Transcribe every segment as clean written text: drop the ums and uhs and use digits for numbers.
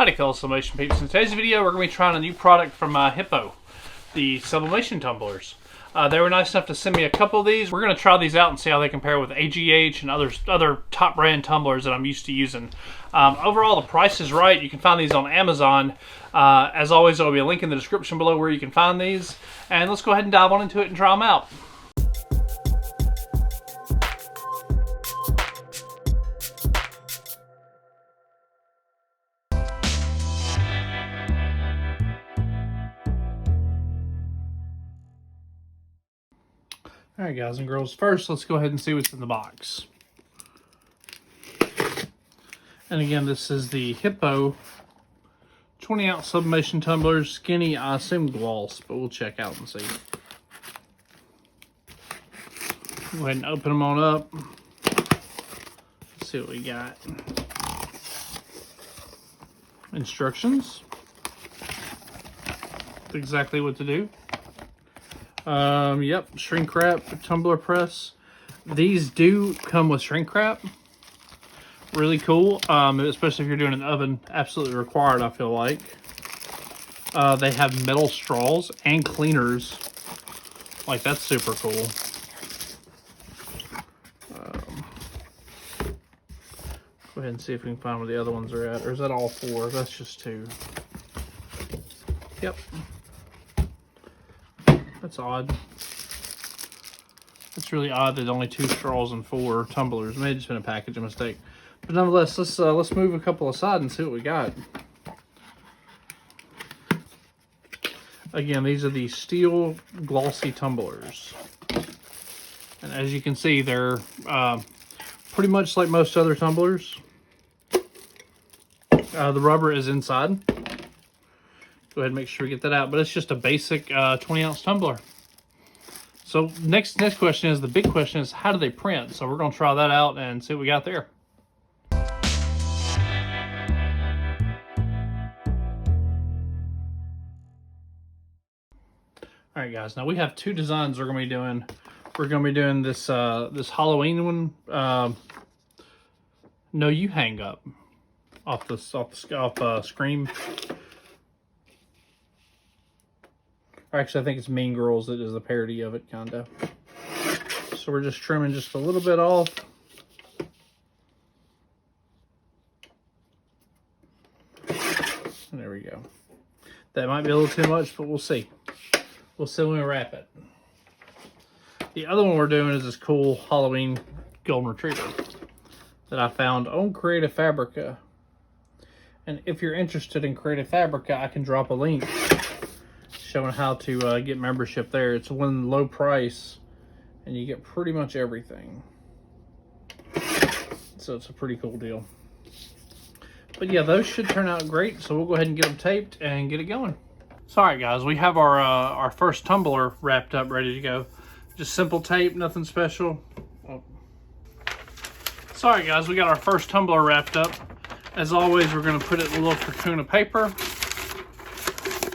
Howdy, fellow sublimation peeps. In today's video, we're going to be trying a new product from Hiipoo, the Sublimation Tumblers. They were nice enough to send me a couple of these. We're going to try these out and see how they compare with AGH and other top brand tumblers that I'm used to using. Overall, the price is right. You can find these on Amazon. As always, there will be a link in the description below where you can find these. And let's go ahead and dive on into it and try them out. Alright guys and girls, first let's go ahead and see what's in the box. And again, this is the Hiipoo 20-ounce sublimation tumblers, skinny, I assume gloss, but we'll check out and see. Go ahead and open them on up. Let's see what we got. Instructions. Exactly what to do. Yep, shrink wrap, tumbler press. These do come with shrink wrap. Really cool, especially if you're doing an oven. Absolutely required, I feel like. They have metal straws and cleaners. Like, that's super cool. Go ahead and see if we can find where the other ones are at. Or is that all four? That's just two. Yep. That's odd. It's really odd that only 2 straws and 4 tumblers. It may have just been a packaging mistake. But nonetheless, let's move a couple aside and see what we got. Again, these are the steel glossy tumblers. And as you can see, they're pretty much like most other tumblers. The rubber is inside. Go ahead and make sure we get that out. But it's just a basic 20-ounce tumbler. So next question is, the big question is, how do they print? So we're going to try that out and see what we got there. All right, guys. Now we have 2 designs we're going to be doing. We're going to be doing this this Halloween one. No, you hang up off Scream. Actually, I think it's Mean Girls that is a parody of it, kind of. So we're just trimming just a little bit off. And there we go. That might be a little too much, but we'll see. We'll see when we wrap it. The other one we're doing is this cool Halloween golden retriever that I found on Creative Fabrica. And if you're interested in Creative Fabrica, I can drop a link showing how to get membership there. It's one low price and you get pretty much everything. So it's a pretty cool deal. But yeah, those should turn out great. So we'll go ahead and get them taped and get it going. So alright guys, we have our first tumbler wrapped up, ready to go. Just simple tape, nothing special. Oh. So alright guys, we got our first tumbler wrapped up. As always, we're going to put it in a little cocoon of paper.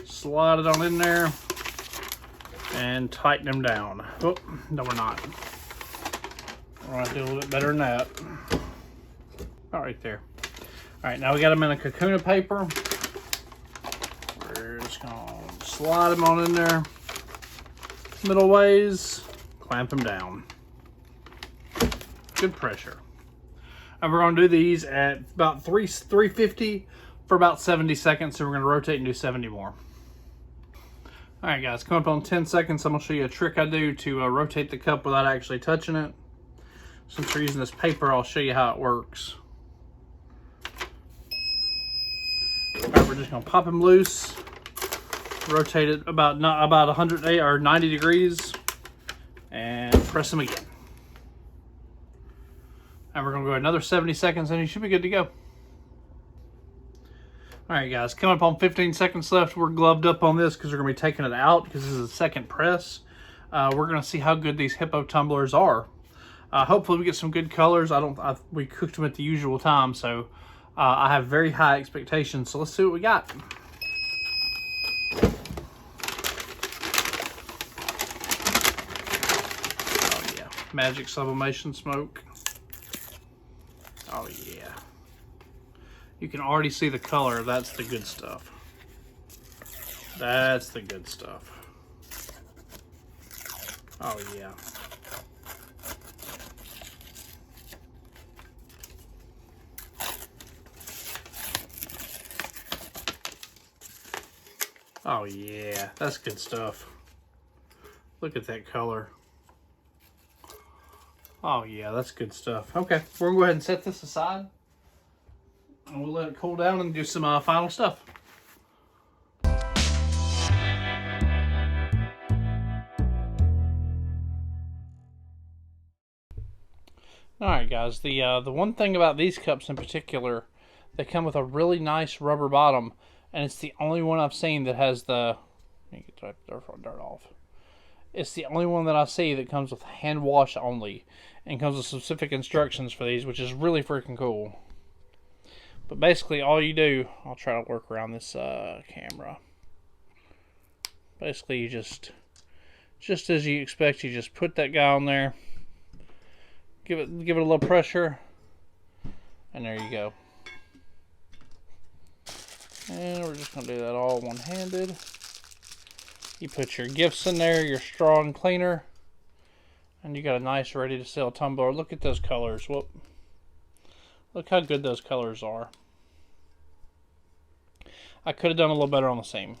Slide it on in there and tighten them down. Oh, no, we're not. All right, do a little bit better than that. All right, there. All right, now we got them in a cocoon of paper. We're just gonna slide them on in there, middle ways, clamp them down. Good pressure. And we're gonna do these at about 350 for about 70 seconds. So we're gonna rotate and do 70 more. All right, guys, come up on 10 seconds. I'm gonna show you a trick I do to rotate the cup without actually touching it. Since we're using this paper, I'll show you how it works. All right, we're just gonna pop them loose, rotate it about 108 or 90 degrees, and press them again. And we're gonna go another 70 seconds, and you should be good to go. All right, guys, coming up on 15 seconds left. We're gloved up on this because we're going to be taking it out because this is a second press. We're going to see how good these Hiipoo tumblers are. Hopefully we get some good colors. We cooked them at the usual time, so I have very high expectations. So let's see what we got. Oh yeah, magic sublimation smoke. Oh yeah. You can already see the color. That's the good stuff. That's the good stuff. Oh yeah. Oh yeah, that's good stuff. Look at that color. Oh yeah, that's good stuff. Okay, we're gonna go ahead and set this aside, and we'll let it cool down and do some final stuff. Alright guys, the one thing about these cups in particular, they come with a really nice rubber bottom, and it's the only one I've seen that has the, let me get the dirt off. It's the only one that I see that comes with hand wash only, and comes with specific instructions for these, which is really freaking cool. But basically all you do, I'll try to work around this camera. Basically you just as you expect, you just put that guy on there. Give it a little pressure, and there you go. And we're just gonna do that all one-handed. You put your gifts in there, your straw and cleaner, and you got a nice ready-to-sell tumbler. Look at those colors. Whoop! Look how good those colors are. I could have done a little better on the seam.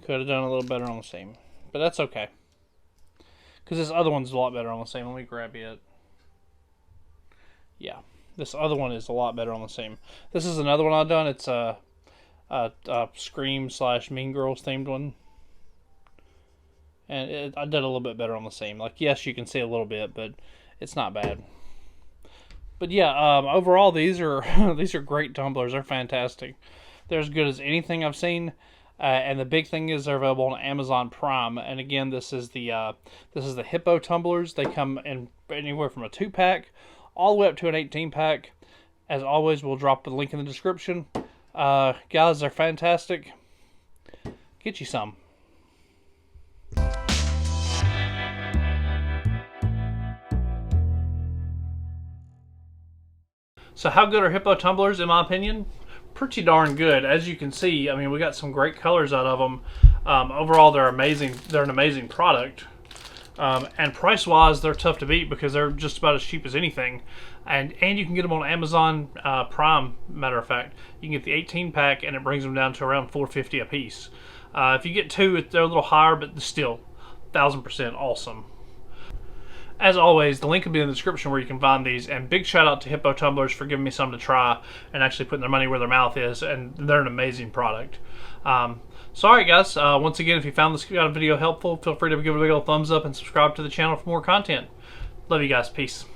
Could have done a little better on the seam, but that's okay. Because this other one's a lot better on the seam. Let me grab it. Yeah, this other one is a lot better on the seam. This is another one I've done. It's a Scream / Mean Girls themed one. And I did a little bit better on the seam. Like, yes, you can see a little bit, but it's not bad. But yeah, overall, these are these are great tumblers. They're fantastic. They're as good as anything I've seen. And the big thing is they're available on Amazon Prime. And again, this is the Hiipoo Tumblers. They come in anywhere from a 2-pack all the way up to an 18-pack. As always, we'll drop the link in the description. Guys, they're fantastic. Get you some. So how good are Hiipoo Tumblers in my opinion? Pretty darn good. As you can see, I mean, we got some great colors out of them. Overall, they're amazing. They're an amazing product. And price-wise, they're tough to beat because they're just about as cheap as anything. And you can get them on Amazon Prime, matter of fact. You can get the 18-pack, and it brings them down to around $4.50 a piece. If you get two, they're a little higher, but still, 1000% awesome. As always, the link will be in the description where you can find these, and big shout out to Hiipoo Tumblers for giving me some to try and actually putting their money where their mouth is, and they're an amazing product. So alright guys, once again, if you found this video helpful, feel free to give it a big old thumbs up and subscribe to the channel for more content. Love you guys, peace.